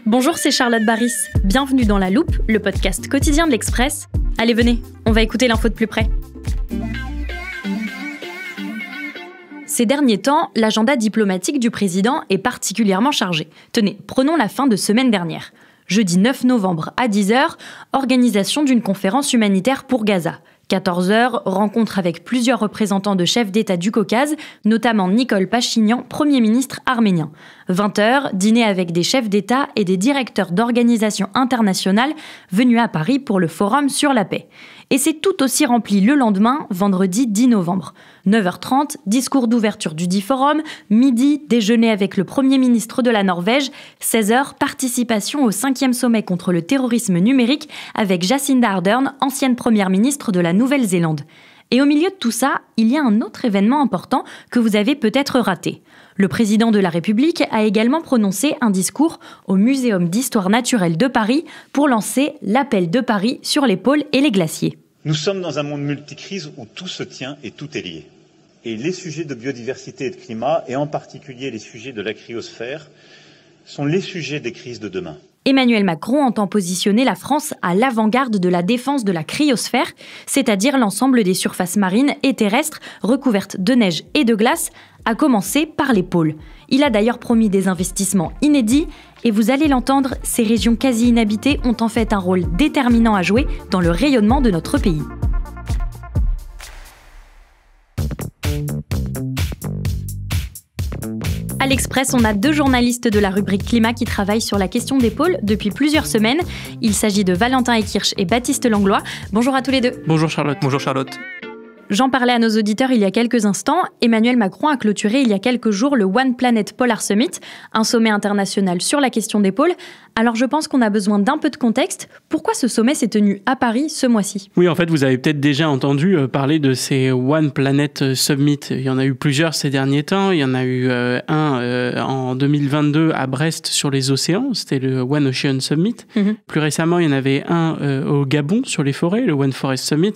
Bonjour, c'est Charlotte Baris. Bienvenue dans La Loupe, le podcast quotidien de l'Express. Allez, venez, on va écouter l'info de plus près. Ces derniers temps, l'agenda diplomatique du président est particulièrement chargé. Tenez, prenons la fin de semaine dernière. Jeudi 9 novembre à 10h, organisation d'une conférence humanitaire pour Gaza. 14h, rencontre avec plusieurs représentants de chefs d'État du Caucase, notamment Nikol Pachinian, Premier ministre arménien. 20h, dîner avec des chefs d'État et des directeurs d'organisations internationales venus à Paris pour le Forum sur la paix. Et c'est tout aussi rempli le lendemain, vendredi 10 novembre. 9h30, discours d'ouverture du dit forum, midi, déjeuner avec le Premier ministre de la Norvège, 16h, participation au 5e sommet contre le terrorisme numérique avec Jacinda Ardern, ancienne Première ministre de la Nouvelle-Zélande. Et au milieu de tout ça, il y a un autre événement important que vous avez peut-être raté. Le président de la République a également prononcé un discours au Muséum d'histoire naturelle de Paris pour lancer l'appel de Paris sur les pôles et les glaciers. Nous sommes dans un monde multicrise où tout se tient et tout est lié. Et les sujets de biodiversité et de climat, et en particulier les sujets de la cryosphère, sont les sujets des crises de demain. Emmanuel Macron entend positionner la France à l'avant-garde de la défense de la cryosphère, c'est-à-dire l'ensemble des surfaces marines et terrestres recouvertes de neige et de glace, à commencer par les pôles. Il a d'ailleurs promis des investissements inédits, et vous allez l'entendre, ces régions quasi inhabitées ont en fait un rôle déterminant à jouer dans le rayonnement de notre pays. À l'Express, on a 2 journalistes de la rubrique Climat qui travaillent sur la question des pôles depuis plusieurs semaines. Il s'agit de Valentin Ekirch et Baptiste Langlois. Bonjour à tous les deux. Bonjour Charlotte. Bonjour Charlotte. J'en parlais à nos auditeurs il y a quelques instants. Emmanuel Macron a clôturé il y a quelques jours le One Planet Polar Summit, un sommet international sur la question des pôles. Alors je pense qu'on a besoin d'un peu de contexte. Pourquoi ce sommet s'est tenu à Paris ce mois-ci ? Oui, en fait, vous avez peut-être déjà entendu parler de ces One Planet Summit. Il y en a eu plusieurs ces derniers temps. Il y en a eu un en 2022 à Brest sur les océans. C'était le One Ocean Summit. Plus récemment, il y en avait un au Gabon sur les forêts, le One Forest Summit.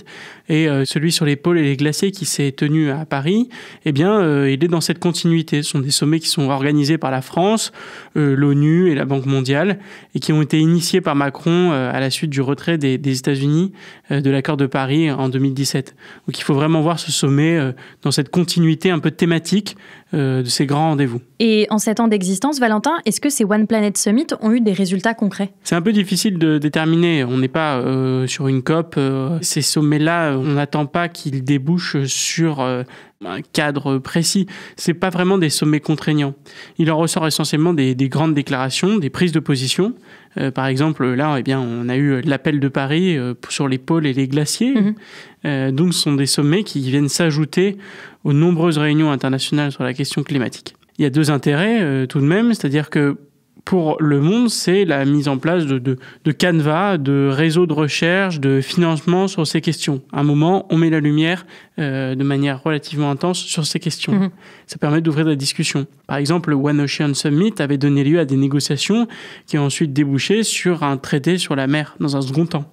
Et celui sur les pôles et les glaciers qui s'est tenu à Paris, eh bien, il est dans cette continuité. Ce sont des sommets qui sont organisés par la France, l'ONU et la Banque mondiale, et qui ont été initiés par Macron à la suite du retrait des États-Unis de l'accord de Paris en 2017. Donc il faut vraiment voir ce sommet dans cette continuité un peu thématique de ces grands rendez-vous. Et en 7 ans d'existence, Valentin, est-ce que ces One Planet Summit ont eu des résultats concrets ? C'est un peu difficile de déterminer. On n'est pas sur une COP. Ces sommets-là, on n'attend pas qu'ils débouchent sur un cadre précis. C'est pas vraiment des sommets contraignants. Il en ressort essentiellement des grandes déclarations, des prises de position. Par exemple, là, eh bien, on a eu l'appel de Paris sur les pôles et les glaciers. Donc, ce sont des sommets qui viennent s'ajouter aux nombreuses réunions internationales sur la question climatique. Il y a 2 intérêts tout de même, c'est-à-dire que pour le monde, c'est la mise en place de canevas, de réseaux de recherche, de financement sur ces questions. À un moment, on met la lumière de manière relativement intense sur ces questions. Ça permet d'ouvrir la discussion. Par exemple, le One Ocean Summit avait donné lieu à des négociations qui ont ensuite débouché sur un traité sur la mer dans un second temps.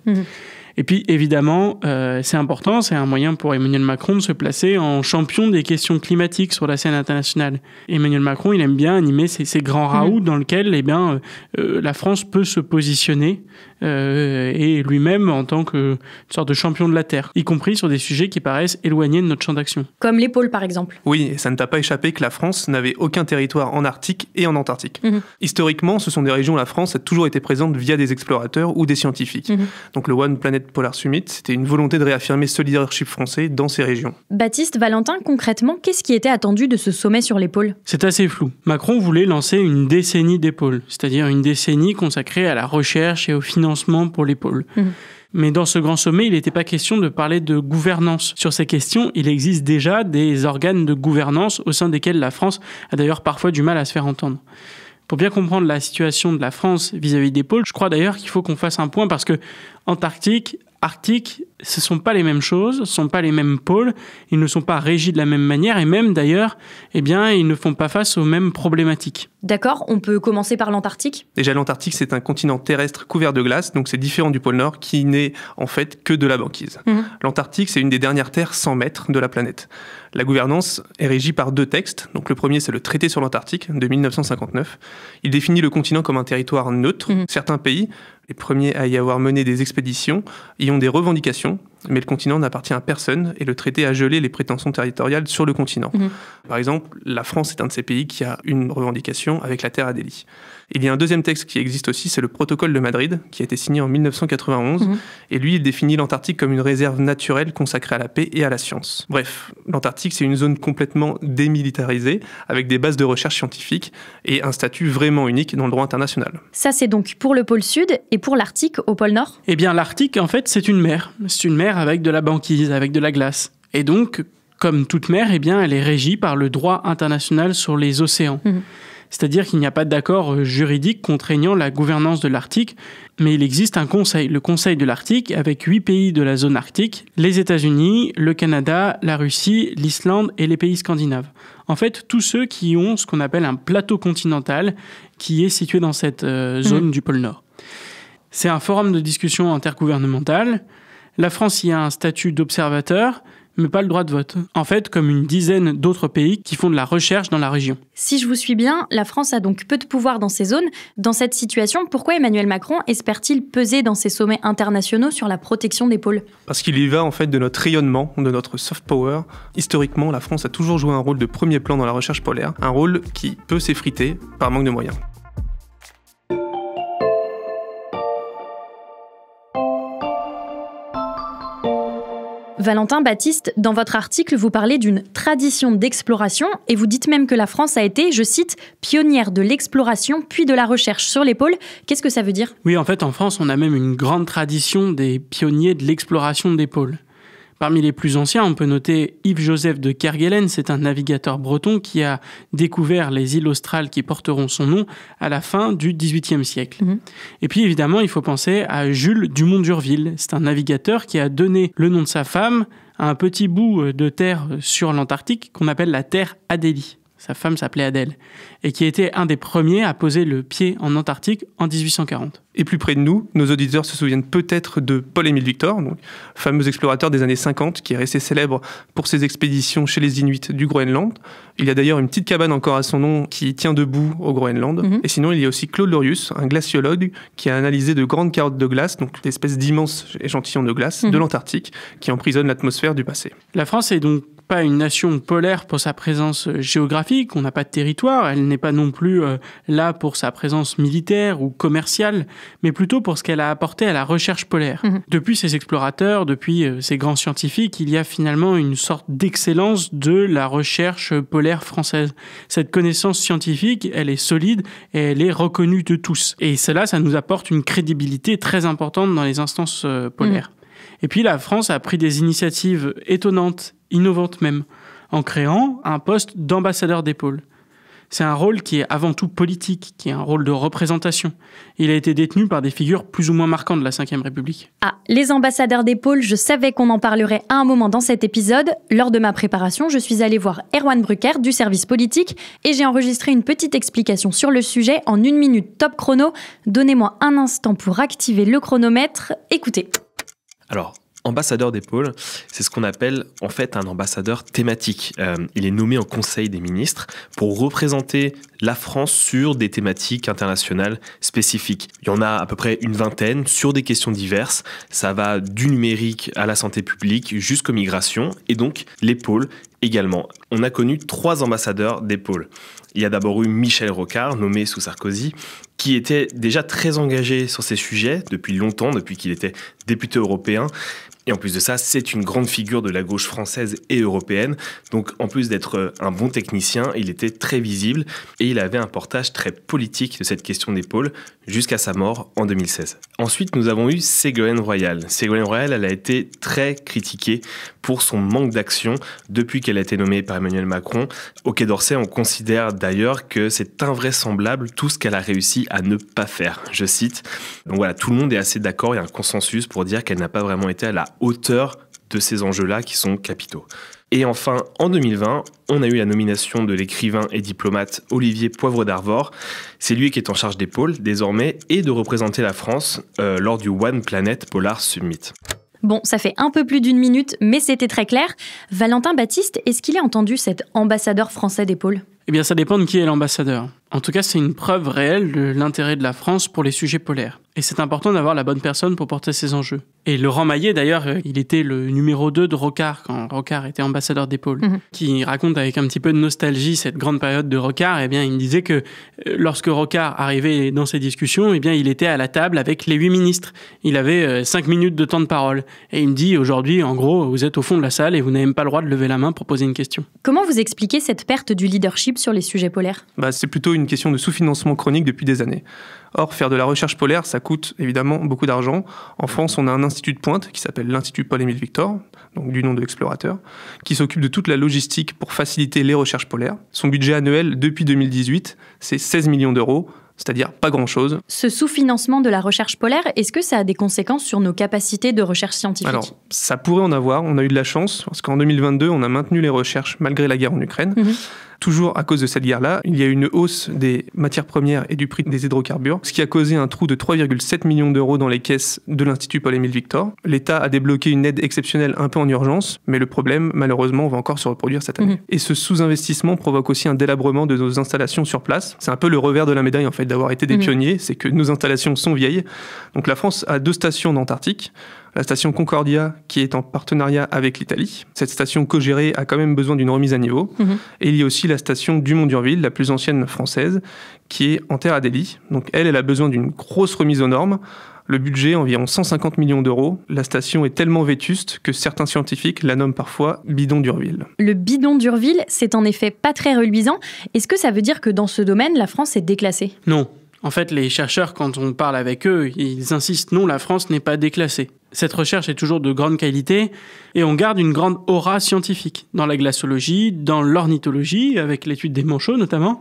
Et puis, évidemment, c'est important, c'est un moyen pour Emmanuel Macron de se placer en champion des questions climatiques sur la scène internationale. Emmanuel Macron, il aime bien animer ces grands raouts dans lesquels eh bien, la France peut se positionner et lui-même en tant que sorte de champion de la Terre, y compris sur des sujets qui paraissent éloignés de notre champ d'action. Comme les pôles, par exemple. Oui, et ça ne t'a pas échappé que la France n'avait aucun territoire en Arctique et en Antarctique. Historiquement, ce sont des régions où la France a toujours été présente via des explorateurs ou des scientifiques. Donc le One Planet Polar Summit, c'était une volonté de réaffirmer ce leadership français dans ces régions. Baptiste, Valentin, concrètement, qu'est-ce qui était attendu de ce sommet sur les pôles ? C'est assez flou. Macron voulait lancer une décennie des pôles, c'est-à-dire une décennie consacrée à la recherche et au financement pour les pôles. Mais dans ce grand sommet, il n'était pas question de parler de gouvernance. Sur ces questions, il existe déjà des organes de gouvernance au sein desquels la France a d'ailleurs parfois du mal à se faire entendre. Pour bien comprendre la situation de la France vis-à-vis des pôles, je crois d'ailleurs qu'il faut qu'on fasse un point parce que Antarctique, Arctique, ce ne sont pas les mêmes choses, ce ne sont pas les mêmes pôles, ils ne sont pas régis de la même manière et même d'ailleurs, ils ne font pas face aux mêmes problématiques. D'accord, on peut commencer par l'Antarctique ? Déjà, l'Antarctique, c'est un continent terrestre couvert de glace, donc c'est différent du pôle Nord qui n'est en fait que de la banquise. L'Antarctique, c'est une des dernières terres 100 mètres de la planète. La gouvernance est régie par 2 textes. Donc le premier, c'est le traité sur l'Antarctique de 1959. Il définit le continent comme un territoire neutre. Certains pays, les premiers à y avoir mené des expéditions, y ont des revendications, mais le continent n'appartient à personne et le traité a gelé les prétentions territoriales sur le continent. Par exemple, la France est un de ces pays qui a une revendication avec la terre Adélie. Il y a un deuxième texte qui existe aussi, c'est le protocole de Madrid, qui a été signé en 1991, et lui, il définit l'Antarctique comme une réserve naturelle consacrée à la paix et à la science. Bref, l'Antarctique, c'est une zone complètement démilitarisée, avec des bases de recherche scientifique et un statut vraiment unique dans le droit international. Ça, c'est donc pour le pôle Sud, et pour l'Arctique, au pôle Nord ? Eh bien, l'Arctique, en fait, c'est une mer. C'est une mer avec de la banquise, avec de la glace. Et donc, comme toute mer, eh bien, elle est régie par le droit international sur les océans. C'est-à-dire qu'il n'y a pas d'accord juridique contraignant la gouvernance de l'Arctique, mais il existe un conseil, le Conseil de l'Arctique, avec 8 pays de la zone arctique, les États-Unis, le Canada, la Russie, l'Islande et les pays scandinaves. En fait, tous ceux qui ont ce qu'on appelle un plateau continental qui est situé dans cette zone du pôle Nord. C'est un forum de discussion intergouvernemental. La France y a un statut d'observateur, mais pas le droit de vote. En fait, comme une dizaine d'autres pays qui font de la recherche dans la région. Si je vous suis bien, la France a donc peu de pouvoir dans ces zones. Dans cette situation, pourquoi Emmanuel Macron espère-t-il peser dans ces sommets internationaux sur la protection des pôles ? Parce qu'il y va en fait de notre rayonnement, de notre soft power. Historiquement, la France a toujours joué un rôle de premier plan dans la recherche polaire, un rôle qui peut s'effriter par manque de moyens. Valentin Baptiste, dans votre article, vous parlez d'une tradition d'exploration et vous dites même que la France a été, je cite, pionnière de l'exploration puis de la recherche sur les pôles. Qu'est-ce que ça veut dire ? Oui, en fait, en France, on a même une grande tradition des pionniers de l'exploration des pôles. Parmi les plus anciens, on peut noter Yves-Joseph de Kerguelen, c'est un navigateur breton qui a découvert les îles australes qui porteront son nom à la fin du XVIIIe siècle. Et puis évidemment, il faut penser à Jules Dumont d'Urville, c'est un navigateur qui a donné le nom de sa femme à un petit bout de terre sur l'Antarctique qu'on appelle la terre Adélie. Sa femme s'appelait Adèle, et qui était un des premiers à poser le pied en Antarctique en 1840. Et plus près de nous, nos auditeurs se souviennent peut-être de Paul-Émile Victor, donc, fameux explorateur des années 50, qui est resté célèbre pour ses expéditions chez les Inuits du Groenland. Il y a d'ailleurs une petite cabane encore à son nom qui tient debout au Groenland. Et sinon, il y a aussi Claude Lorius, un glaciologue qui a analysé de grandes carottes de glace, donc l'espèce d'immenses échantillons de glace de l'Antarctique, qui emprisonnent l'atmosphère du passé. La France est donc pas une nation polaire pour sa présence géographique, on n'a pas de territoire, elle n'est pas non plus là pour sa présence militaire ou commerciale, mais plutôt pour ce qu'elle a apporté à la recherche polaire. Depuis ces explorateurs, depuis ces grands scientifiques, il y a finalement une sorte d'excellence de la recherche polaire française. Cette connaissance scientifique, elle est solide et elle est reconnue de tous. Et cela, ça nous apporte une crédibilité très importante dans les instances polaires. Et puis la France a pris des initiatives étonnantes, innovantes même, en créant un poste d'ambassadeur des pôles. C'est un rôle qui est avant tout politique, qui est un rôle de représentation. Il a été détenu par des figures plus ou moins marquantes de la Ve République. Ah, les ambassadeurs des pôles, je savais qu'on en parlerait à un moment dans cet épisode. Lors de ma préparation, je suis allée voir Erwan Brucker du service politique et j'ai enregistré une petite explication sur le sujet en 1 minute top chrono. Donnez-moi un instant pour activer le chronomètre. Écoutez. Alors, ambassadeur des pôles, c'est ce qu'on appelle en fait un ambassadeur thématique. Il est nommé en Conseil des ministres pour représenter la France sur des thématiques internationales spécifiques. Il y en a à peu près une vingtaine sur des questions diverses. Ça va du numérique à la santé publique jusqu'aux migrations et donc les pôles également. On a connu 3 ambassadeurs des pôles. Il y a d'abord eu Michel Rocard, nommé sous Sarkozy, qui était déjà très engagé sur ces sujets depuis longtemps, depuis qu'il était député européen. Et en plus de ça, c'est une grande figure de la gauche française et européenne. Donc en plus d'être un bon technicien, il était très visible et il avait un portage très politique de cette question des pôles jusqu'à sa mort en 2016. Ensuite, nous avons eu Ségolène Royal. Ségolène Royal, elle a été très critiquée pour son manque d'action depuis qu'elle a été nommée par Emmanuel Macron. Au Quai d'Orsay, on considère d'ailleurs que c'est invraisemblable tout ce qu'elle a réussi à ne pas faire. Je cite. Donc voilà, tout le monde est assez d'accord, il y a un consensus pour dire qu'elle n'a pas vraiment été à la hauteur de ces enjeux-là qui sont capitaux. Et enfin, en 2020, on a eu la nomination de l'écrivain et diplomate Olivier Poivre d'Arvor. C'est lui qui est en charge des pôles, désormais, et de représenter la France lors du One Planet Polar Summit. Bon, ça fait un peu plus d'1 minute, mais c'était très clair. Valentin Baptiste, est-ce qu'il a entendu cet ambassadeur français des pôles ? Eh bien, ça dépend de qui est l'ambassadeur. En tout cas, c'est une preuve réelle de l'intérêt de la France pour les sujets polaires. Et c'est important d'avoir la bonne personne pour porter ces enjeux. Et Laurent Maillet, d'ailleurs, il était le numéro 2 de Rocard, quand Rocard était ambassadeur des pôles, qui raconte avec un petit peu de nostalgie cette grande période de Rocard. Eh bien, il me disait que lorsque Rocard arrivait dans ces discussions, eh bien, il était à la table avec les 8 ministres. Il avait 5 minutes de temps de parole. Et il me dit, aujourd'hui, en gros, vous êtes au fond de la salle et vous n'avez même pas le droit de lever la main pour poser une question. Comment vous expliquez cette perte du leadership sur les sujets polaires ? C'est plutôt une question de sous-financement chronique depuis des années. Or, faire de la recherche polaire, ça coûte évidemment beaucoup d'argent. En France, on a un institut de pointe qui s'appelle l'Institut Paul-Émile Victor, donc du nom de l'explorateur, qui s'occupe de toute la logistique pour faciliter les recherches polaires. Son budget annuel depuis 2018, c'est 16 millions d'euros, c'est-à-dire pas grand-chose. Ce sous-financement de la recherche polaire, est-ce que ça a des conséquences sur nos capacités de recherche scientifique ? Alors, ça pourrait en avoir. On a eu de la chance, parce qu'en 2022, on a maintenu les recherches malgré la guerre en Ukraine. Toujours à cause de cette guerre-là, il y a eu une hausse des matières premières et du prix des hydrocarbures, ce qui a causé un trou de 3,7 millions d'euros dans les caisses de l'Institut Paul-Émile Victor. L'État a débloqué une aide exceptionnelle un peu en urgence, mais le problème, malheureusement, va encore se reproduire cette année. Et ce sous-investissement provoque aussi un délabrement de nos installations sur place. C'est un peu le revers de la médaille, en fait, d'avoir été des pionniers, c'est que nos installations sont vieilles. Donc la France a 2 stations d'Antarctique. La station Concordia, qui est en partenariat avec l'Italie. Cette station co-gérée a quand même besoin d'une remise à niveau. Et il y a aussi la station Dumont-d'Urville, la plus ancienne française, qui est en terre à Delhi. Donc elle a besoin d'une grosse remise aux normes. Le budget, environ 150 millions d'euros. La station est tellement vétuste que certains scientifiques la nomment parfois bidon d'Urville. Le bidon d'Urville, c'est en effet pas très reluisant. Est-ce que ça veut dire que dans ce domaine, la France est déclassée ? Non. En fait, les chercheurs, quand on parle avec eux, ils insistent non, la France n'est pas déclassée. Cette recherche est toujours de grande qualité et on garde une grande aura scientifique dans la glaciologie, dans l'ornithologie, avec l'étude des manchots notamment.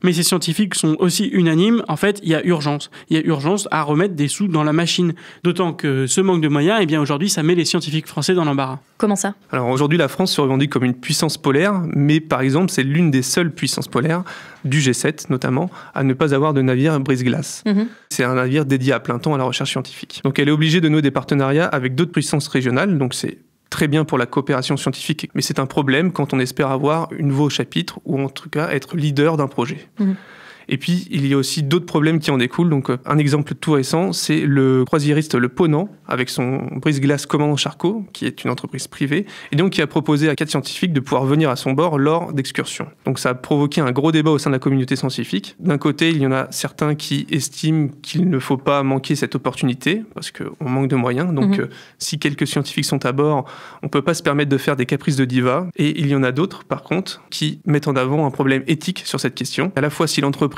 Mais ces scientifiques sont aussi unanimes. En fait, il y a urgence. Il y a urgence à remettre des sous dans la machine. D'autant que ce manque de moyens, eh bien aujourd'hui, ça met les scientifiques français dans l'embarras. Comment ça ? Alors aujourd'hui, la France se revendique comme une puissance polaire, mais par exemple, c'est l'une des seules puissances polaires, du G7 notamment, à ne pas avoir de navire brise-glace. C'est un navire dédié à plein temps à la recherche scientifique. Donc elle est obligée de nouer des partenariats avec d'autres puissances régionales, donc c'est très bien pour la coopération scientifique, mais c'est un problème quand on espère avoir une voix au chapitre ou en tout cas être leader d'un projet. Et puis, il y a aussi d'autres problèmes qui en découlent. Donc, un exemple tout récent, c'est le croisiériste Le Ponant, avec son brise-glace Commandant Charcot, qui est une entreprise privée, et donc qui a proposé à 4 scientifiques de pouvoir venir à son bord lors d'excursions. Donc, ça a provoqué un gros débat au sein de la communauté scientifique. D'un côté, il y en a certains qui estiment qu'il ne faut pas manquer cette opportunité, parce qu'on manque de moyens. Donc, si quelques scientifiques sont à bord, on ne peut pas se permettre de faire des caprices de diva. Et il y en a d'autres, par contre, qui mettent en avant un problème éthique sur cette question. À la fois, si l'entreprise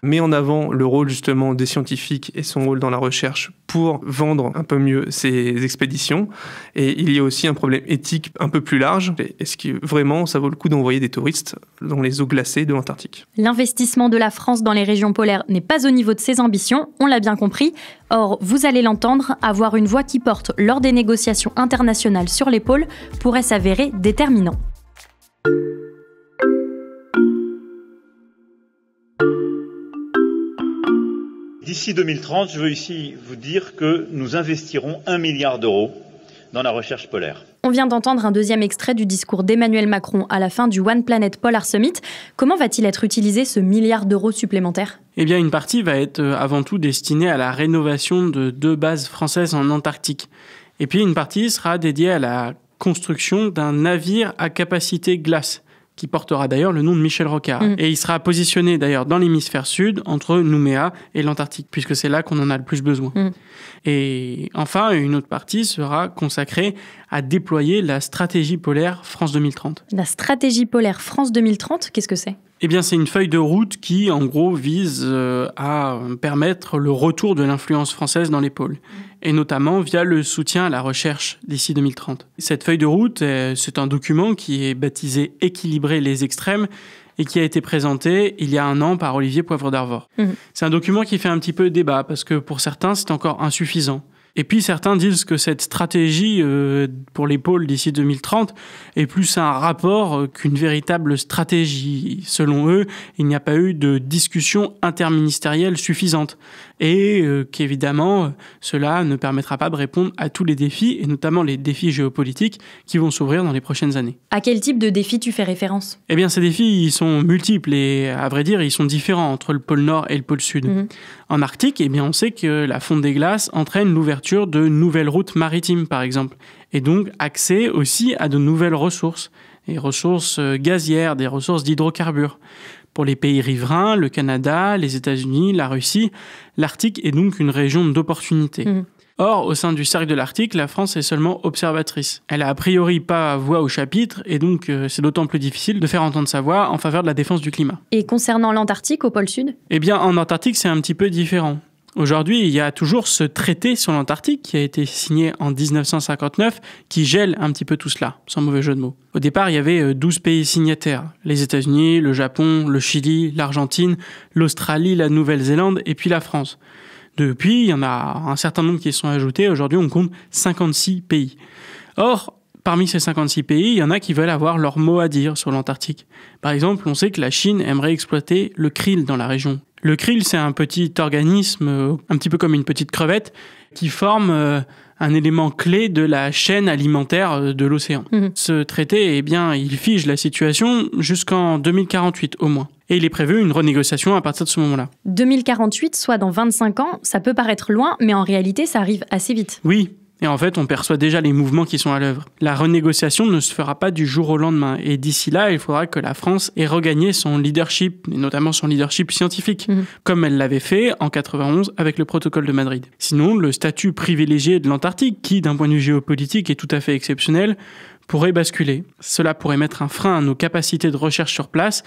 met en avant le rôle justement des scientifiques et son rôle dans la recherche pour vendre un peu mieux ses expéditions. Et il y a aussi un problème éthique un peu plus large. Est-ce que vraiment ça vaut le coup d'envoyer des touristes dans les eaux glacées de l'Antarctique ? L'investissement de la France dans les régions polaires n'est pas au niveau de ses ambitions, on l'a bien compris. Or, vous allez l'entendre, avoir une voix qui porte lors des négociations internationales sur les pôles pourrait s'avérer déterminant. D'ici 2030, je veux ici vous dire que nous investirons 1 milliard d'euros dans la recherche polaire. On vient d'entendre un deuxième extrait du discours d'Emmanuel Macron à la fin du One Planet Polar Summit. Comment va-t-il être utilisé ce milliard d'euros supplémentaires ? Eh bien, une partie va être avant tout destinée à la rénovation de 2 bases françaises en Antarctique. Et puis une partie sera dédiée à la construction d'un navire à capacité glace, qui portera d'ailleurs le nom de Michel Rocard. Et il sera positionné d'ailleurs dans l'hémisphère sud, entre Nouméa et l'Antarctique, puisque c'est là qu'on en a le plus besoin. Et enfin, une autre partie sera consacrée à déployer la stratégie polaire France 2030. La stratégie polaire France 2030, qu'est-ce que c'est ? Eh bien, c'est une feuille de route qui, en gros, vise à permettre le retour de l'influence française dans les pôles, et notamment via le soutien à la recherche d'ici 2030. Cette feuille de route, c'est un document qui est baptisé « Équilibrer les extrêmes » et qui a été présenté il y a 1 an par Olivier Poivre d'Arvor. C'est un document qui fait un petit peu débat parce que pour certains, c'est encore insuffisant. Et puis certains disent que cette stratégie pour les pôles d'ici 2030 est plus un rapport qu'une véritable stratégie. Selon eux, il n'y a pas eu de discussion interministérielle suffisante et qu'évidemment, cela ne permettra pas de répondre à tous les défis, et notamment les défis géopolitiques qui vont s'ouvrir dans les prochaines années. À quel type de défis tu fais référence ? Eh bien, ces défis, ils sont multiples et, à vrai dire, ils sont différents entre le pôle Nord et le pôle Sud. En Arctique, eh bien, on sait que la fonte des glaces entraîne l'ouverture de nouvelles routes maritimes, par exemple, et donc accès aussi à de nouvelles ressources, des ressources gazières, des ressources d'hydrocarbures. Pour les pays riverains, le Canada, les États-Unis, la Russie, l'Arctique est donc une région d'opportunités. Or, au sein du cercle de l'Arctique, la France est seulement observatrice. Elle a a priori pas voix au chapitre, et donc c'est d'autant plus difficile de faire entendre sa voix en faveur de la défense du climat. Et concernant l'Antarctique, au pôle Sud ? Eh bien, en Antarctique, c'est un petit peu différent. Aujourd'hui, il y a toujours ce traité sur l'Antarctique qui a été signé en 1959 qui gèle un petit peu tout cela, sans mauvais jeu de mots. Au départ, il y avait 12 pays signataires. Les États-Unis, le Japon, le Chili, l'Argentine, l'Australie, la Nouvelle-Zélande et puis la France. Depuis, il y en a un certain nombre qui sont ajoutés. Aujourd'hui, on compte 56 pays. Or, parmi ces 56 pays, il y en a qui veulent avoir leur mot à dire sur l'Antarctique. Par exemple, on sait que la Chine aimerait exploiter le krill dans la région. Le krill, c'est un petit organisme, un petit peu comme une petite crevette, qui forme un élément clé de la chaîne alimentaire de l'océan. Ce traité, eh bien, il fige la situation jusqu'en 2048 au moins. Et il est prévu une renégociation à partir de ce moment-là. 2048, soit dans 25 ans, ça peut paraître loin, mais en réalité, ça arrive assez vite. Oui. Et en fait, on perçoit déjà les mouvements qui sont à l'œuvre. La renégociation ne se fera pas du jour au lendemain. Et d'ici là, il faudra que la France ait regagné son leadership, et notamment son leadership scientifique, comme elle l'avait fait en 91 avec le protocole de Madrid. Sinon, le statut privilégié de l'Antarctique, qui d'un point de vue géopolitique est tout à fait exceptionnel, pourrait basculer. Cela pourrait mettre un frein à nos capacités de recherche sur place,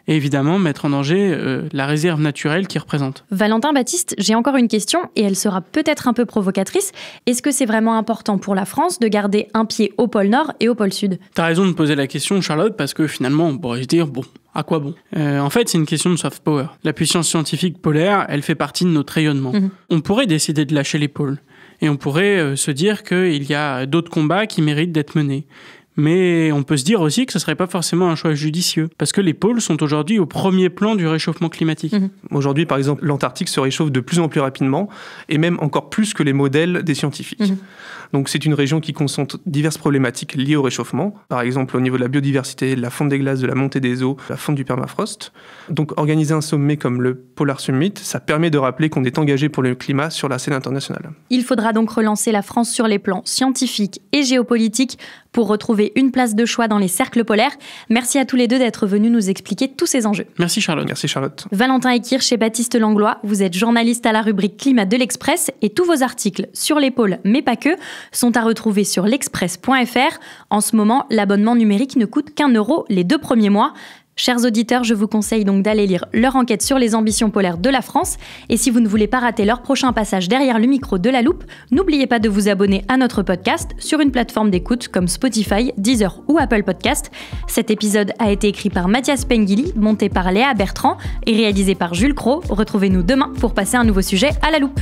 et évidemment mettre en danger la réserve naturelle qu'il représente. Valentin Baptiste, j'ai encore une question, et elle sera peut-être un peu provocatrice. Est-ce que c'est vraiment important pour la France de garder un pied au pôle Nord et au pôle Sud ? T'as raison de poser la question, Charlotte, parce que finalement, on pourrait se dire, bon, à quoi bon ? En fait, c'est une question de soft power. La puissance scientifique polaire, elle fait partie de notre rayonnement. On pourrait décider de lâcher les pôles, et on pourrait se dire qu'il y a d'autres combats qui méritent d'être menés. Mais on peut se dire aussi que ce ne serait pas forcément un choix judicieux, parce que les pôles sont aujourd'hui au premier plan du réchauffement climatique. Aujourd'hui, par exemple, l'Antarctique se réchauffe de plus en plus rapidement, et même encore plus que les modèles des scientifiques. Donc c'est une région qui concentre diverses problématiques liées au réchauffement, par exemple au niveau de la biodiversité, de la fonte des glaces, de la montée des eaux, de la fonte du permafrost. Donc organiser un sommet comme le Polar Summit, ça permet de rappeler qu'on est engagé pour le climat sur la scène internationale. Il faudra donc relancer la France sur les plans scientifiques et géopolitiques pour retrouver une place de choix dans les cercles polaires. Merci à tous les deux d'être venus nous expliquer tous ces enjeux. Merci Charlotte. Merci Charlotte. Valentin Ekirch et Baptiste Langlois, vous êtes journalistes à la rubrique Climat de l'Express et tous vos articles sur les pôles, mais pas que, sont à retrouver sur l'express.fr. En ce moment, l'abonnement numérique ne coûte qu'1 € les 2 premiers mois. Chers auditeurs, je vous conseille donc d'aller lire leur enquête sur les ambitions polaires de la France. Et si vous ne voulez pas rater leur prochain passage derrière le micro de La Loupe, n'oubliez pas de vous abonner à notre podcast sur une plateforme d'écoute comme Spotify, Deezer ou Apple Podcast. Cet épisode a été écrit par Mathias Pengili, monté par Léa Bertrand et réalisé par Jules Cros. Retrouvez-nous demain pour passer un nouveau sujet à La Loupe.